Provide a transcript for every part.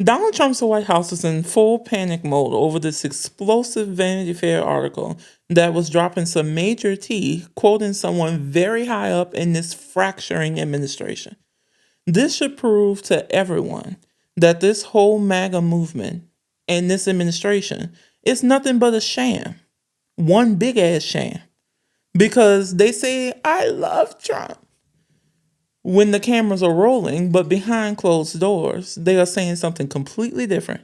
Donald Trump's White House is in full panic mode over this explosive Vanity Fair article that was dropping some major tea, quoting someone very high up in this fracturing administration. This should prove to everyone that this whole MAGA movement and this administration is nothing but a sham. One big ass sham. Because they say, I love Trump when the cameras are rolling, but behind closed doors, they are saying something completely different.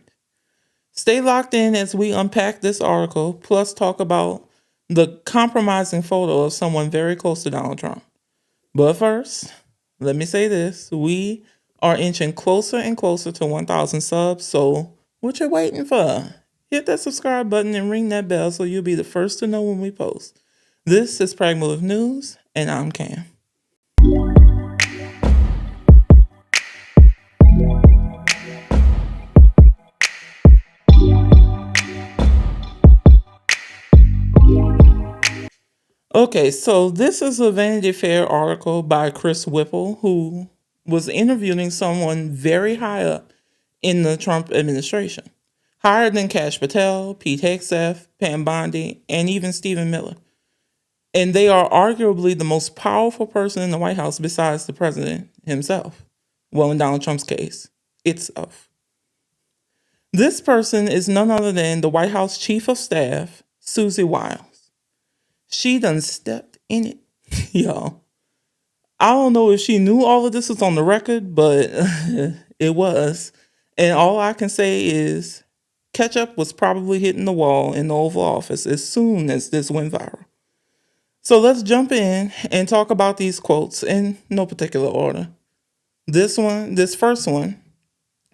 Stay locked in as we unpack this article, plus talk about the compromising photo of someone very close to Donald Trump. But first, let me say this. We are inching closer and closer to 1,000 subs, so what you waiting for? Hit that subscribe button and ring that bell so you'll be the first to know when we post. This is Pragmotiv News, and I'm Cam. Okay, so this is a Vanity Fair article by Chris Whipple, who was interviewing someone very high up in the Trump administration, higher than Kash Patel, Pete Hegseth, Pam Bondi, and even Stephen Miller. And they are arguably the most powerful person in the White House besides the president himself. Well, in Donald Trump's case, itself. This person is none other than the White House Chief of Staff, Susie Wiles. She done stepped in it. Y'all. I don't know if she knew all of this was on the record, but it was. And all I can say is ketchup was probably hitting the wall in the Oval Office as soon as this went viral. So let's jump in and talk about these quotes in no particular order. This first one,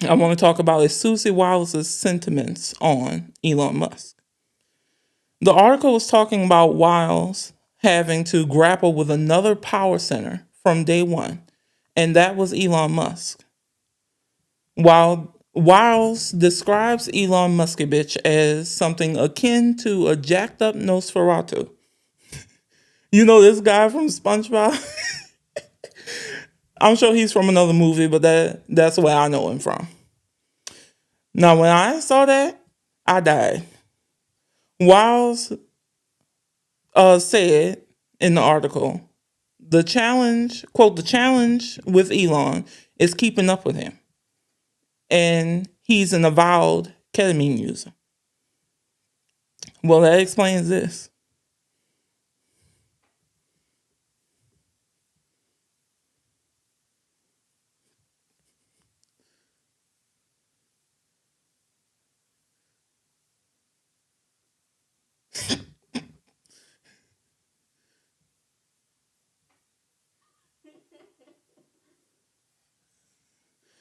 I want to talk about is Susie Wiles' sentiments on Elon Musk. The article was talking about Wiles having to grapple with another power center from day one, and that was Elon Musk. While Wiles describes Elon Muskovich as something akin to a jacked up Nosferatu. You know this guy from SpongeBob? I'm sure he's from another movie, but that's where I know him from. Now, when I saw that, I died. Wiles said in the article, the challenge with Elon is keeping up with him. And he's an avowed ketamine user. Well, that explains this.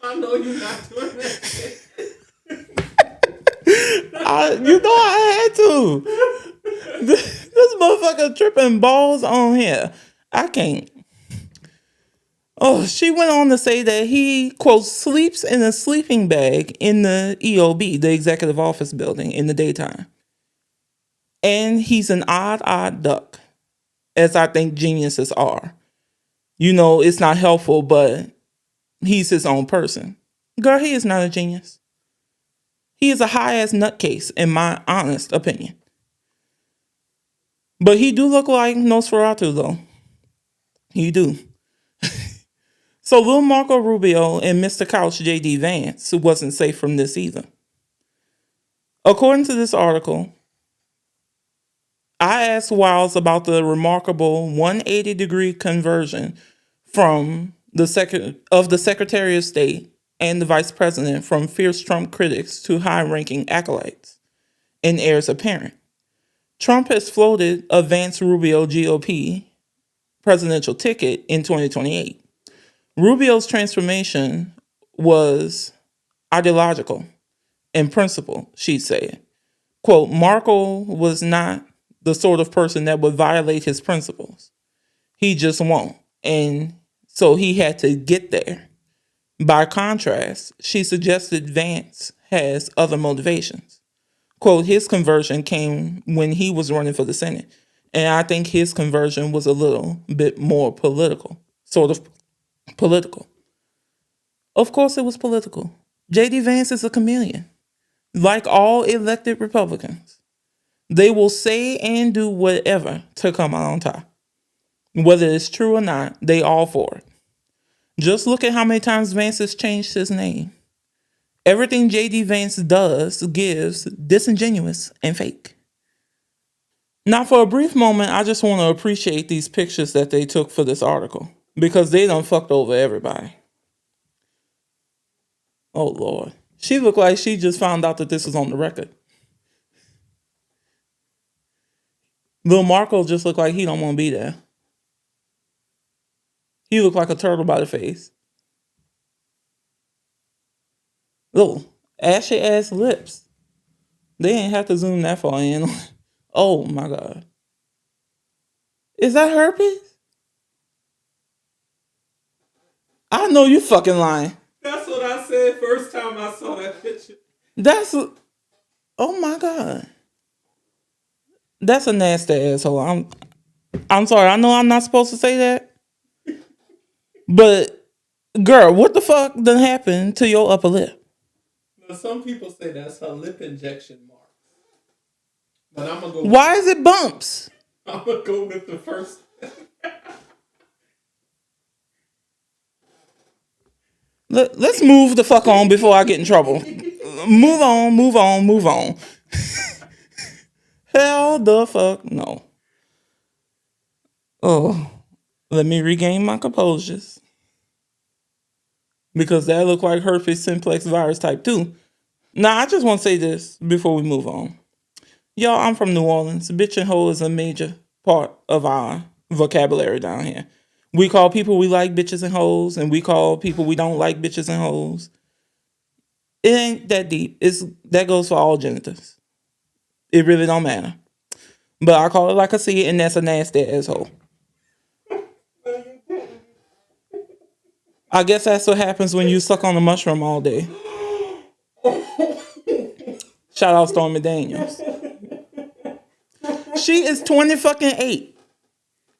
I know you're not doing that. I had to. This motherfucker tripping balls on here. I can't. Oh, she went on to say that he, quote, sleeps in a sleeping bag in the EOB, the executive office building, in the daytime. And he's an odd duck, as I think geniuses are. You know, it's not helpful, but he's his own person. Girl, he is not a genius. He is a high-ass nutcase, in my honest opinion. But he do look like Nosferatu, though. He do. So Lil Marco Rubio and Mr. Couch J.D. Vance wasn't safe from this either. According to this article, I asked Wiles about the remarkable 180-degree conversion from the Secretary of State and the Vice President from fierce Trump critics to high-ranking acolytes and heirs apparent. Trump has floated a Vance-Rubio GOP presidential ticket in 2028. Rubio's transformation was ideological and principle, she said. Quote, Marco was not the sort of person that would violate his principles. He just won't. And so he had to get there. By contrast, she suggested Vance has other motivations. Quote, his conversion came when he was running for the Senate. And I think his conversion was a little bit more political, sort of political. Of course it was political. J.D. Vance is a chameleon. Like all elected Republicans, they will say and do whatever to come out on top. Whether it's true or not, they all for it. Just look at how many times Vance has changed his name. Everything J.D. Vance does gives disingenuous and fake. Now, for a brief moment, I just want to appreciate these pictures that they took for this article because they done fucked over everybody. Oh, Lord. She looked like she just found out that this was on the record. Lil Marco just looked like he don't want to be there. He looked like a turtle by the face. Little ashy ass lips. They ain't have to zoom that far in. Oh my God. Is that herpes? I know you fucking lying. That's what I said first time I saw that picture. That's oh my God. That's a nasty asshole. I'm sorry. I know I'm not supposed to say that. But girl, what the fuck done happened to your upper lip? Now, some people say that's her lip injection mark. But I'm gonna go. Why is it bumps? I'm gonna go with the first. Let's move the fuck on before I get in trouble. Move on, move on, move on. Hell the fuck no. Oh, let me regain my composure. Because that looked like herpes simplex virus type 2. Now, I just want to say this before we move on. Y'all, I'm from New Orleans. Bitch and hoe is a major part of our vocabulary down here. We call people we like bitches and hoes, and we call people we don't like bitches and hoes. It ain't that deep. That goes for all genitors. It really don't matter. But I call it like I see it, and that's a nasty asshole. I guess that's what happens when you suck on a mushroom all day. Shout out Stormy Daniels. She is 20 fucking 8.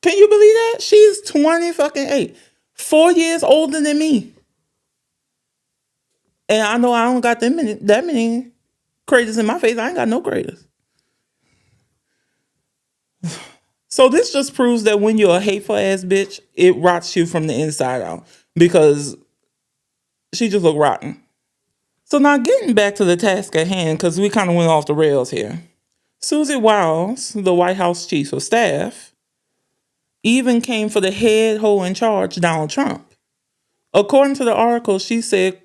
Can you believe that? She's 20 fucking 8. 4 years older than me. And I know I don't got that many craters in my face. I ain't got no craters. So this just proves that when you're a hateful ass bitch, it rots you from the inside out. Because she just looked rotten. So now getting back to the task at hand, because we kind of went off the rails here. Susie Wiles, the White House chief of staff, even came for the head hoe in charge, Donald Trump. According to the article, she said,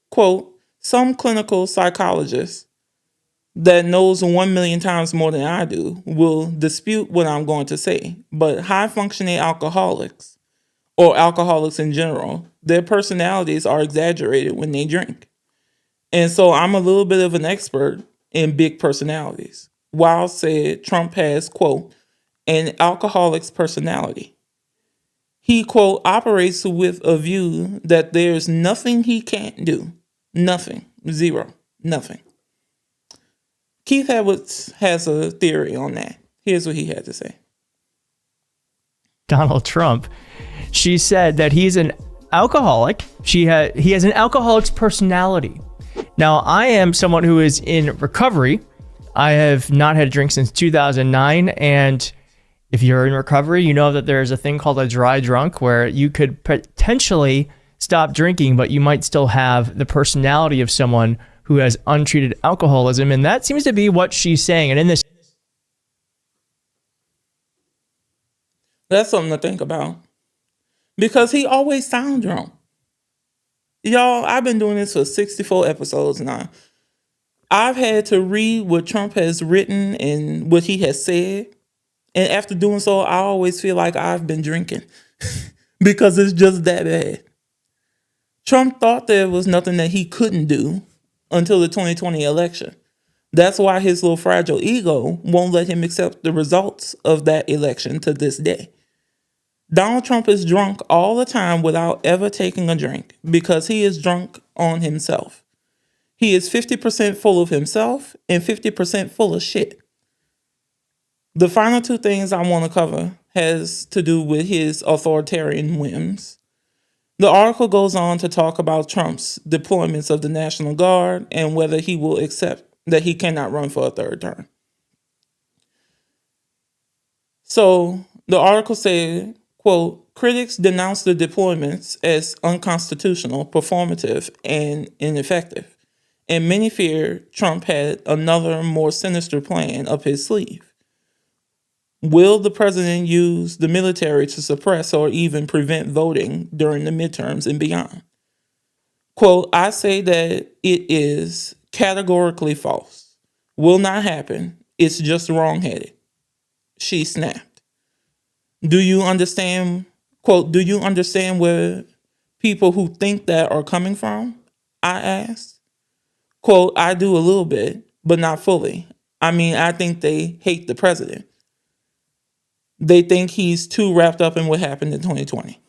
quote, some clinical psychologist that knows 1 million times more than I do will dispute what I'm going to say. But high-functioning alcoholics, or alcoholics in general, their personalities are exaggerated when they drink. And so I'm a little bit of an expert in big personalities. Wiles said Trump has, quote, an alcoholic's personality. He, quote, operates with a view that there's nothing he can't do. Nothing. Zero. Nothing. Keith Edwards has a theory on that. Here's what he had to say. Donald Trump, she said that he's an alcoholic. He has an alcoholic's personality. Now, I am someone who is in recovery. I have not had a drink since 2009, and if you're in recovery, you know that there's a thing called a dry drunk where you could potentially stop drinking, but you might still have the personality of someone who has untreated alcoholism, and that seems to be what she's saying. And in this, that's something to think about. Because he always sounds drunk. Y'all, I've been doing this for 64 episodes now. I've had to read what Trump has written and what he has said. And after doing so, I always feel like I've been drinking. Because it's just that bad. Trump thought there was nothing that he couldn't do until the 2020 election. That's why his little fragile ego won't let him accept the results of that election to this day. Donald Trump is drunk all the time without ever taking a drink because he is drunk on himself. He is 50% full of himself and 50% full of shit. The final two things I want to cover has to do with his authoritarian whims. The article goes on to talk about Trump's deployments of the National Guard and whether he will accept that he cannot run for a third term. So the article said, quote, critics denounced the deployments as unconstitutional, performative, and ineffective. And many fear Trump had another more sinister plan up his sleeve. Will the president use the military to suppress or even prevent voting during the midterms and beyond? Quote, I say that it is categorically false. Will not happen. It's just wrongheaded. She snapped. Do you understand, quote, do you understand where people who think that are coming from? I asked. Quote, I do a little bit, but not fully. I mean, I think they hate the president. They think he's too wrapped up in what happened in 2020.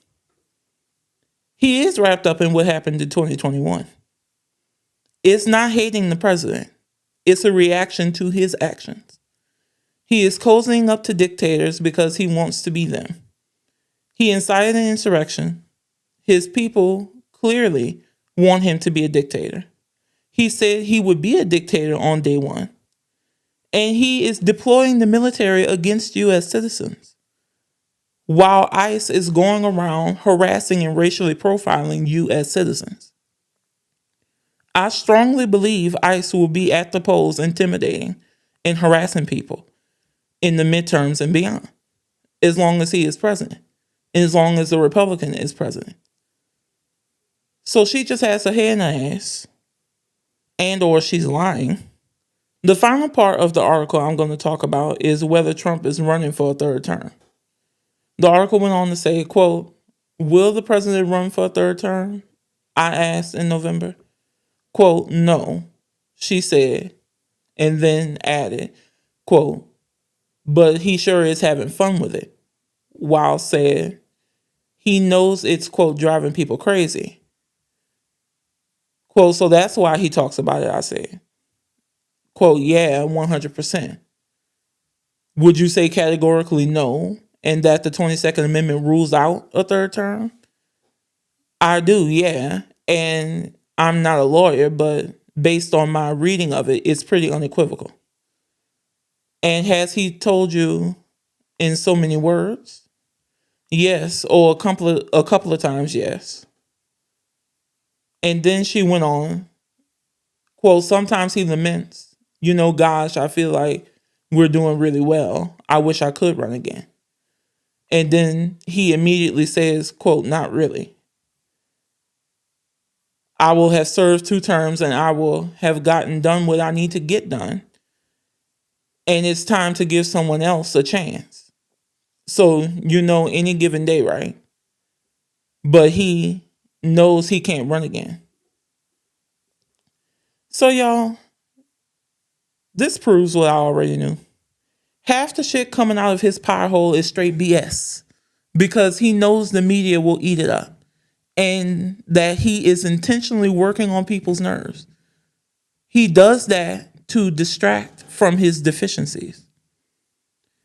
He is wrapped up in what happened in 2021. It's not hating the president. It's a reaction to his actions. He is cozying up to dictators because he wants to be them. He incited an insurrection. His people clearly want him to be a dictator. He said he would be a dictator on day one. And he is deploying the military against U.S. citizens, while ICE is going around harassing and racially profiling U.S. citizens. I strongly believe ICE will be at the polls intimidating and harassing people in the midterms and beyond, as long as he is president, and as long as the Republican is president. So she just has her head in her ass, and or she's lying. The final part of the article I'm going to talk about is whether Trump is running for a third term. The article went on to say, quote, will the president run for a third term? I asked in November. Quote, no, she said, and then added, quote, but he sure is having fun with it. Wiles said, he knows it's, quote, driving people crazy. Quote, so that's why he talks about it, I said. Quote, yeah, 100%. Would you say categorically no, and that the 22nd Amendment rules out a third term? I do, yeah. And I'm not a lawyer, but based on my reading of it, it's pretty unequivocal. And has he told you in so many words? Yes, or a couple of times, yes. And then she went on, quote, sometimes he laments, gosh, I feel like we're doing really well. I wish I could run again. And then he immediately says, quote, not really. I will have served 2 terms and I will have gotten done what I need to get done. And it's time to give someone else a chance. So, any given day, right? But he knows he can't run again. So, y'all, this proves what I already knew. Half the shit coming out of his pie hole is straight BS because he knows the media will eat it up and that he is intentionally working on people's nerves. He does that to distract from his deficiencies.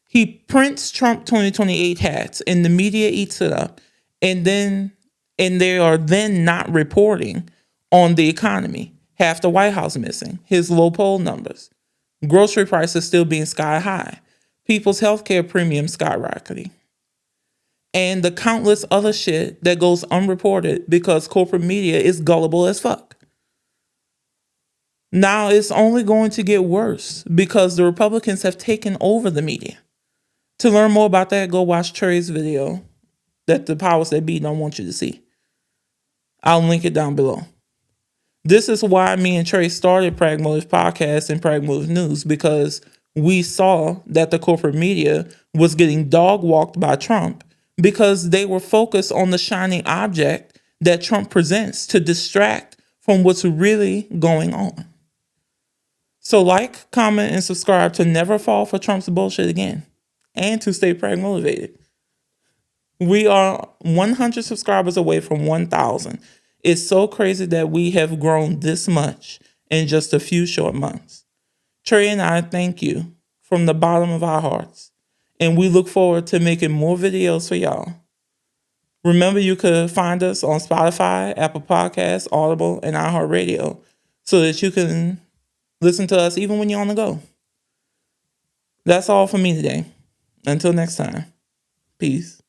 He prints Trump 2028 hats and the media eats it up and they are then not reporting on the economy. Half the White House missing, his low poll numbers, grocery prices still being sky high, people's healthcare premiums skyrocketing, and the countless other shit that goes unreported because corporate media is gullible as fuck. Now it's only going to get worse because the Republicans have taken over the media. To learn more about that, go watch Trey's video that the powers that be don't want you to see. I'll link it down below. This is why me and Trey started Pragmotiv Podcast and Pragmotiv News, because we saw that the corporate media was getting dog walked by Trump because they were focused on the shining object that Trump presents to distract from what's really going on. So like, comment, and subscribe to never fall for Trump's bullshit again and to stay prag-motivated. We are 100 subscribers away from 1,000. It's so crazy that we have grown this much in just a few short months. Trey and I thank you from the bottom of our hearts, and we look forward to making more videos for y'all. Remember, you could find us on Spotify, Apple Podcasts, Audible, and iHeartRadio so that you can listen to us even when you're on the go. That's all for me today. Until next time. Peace.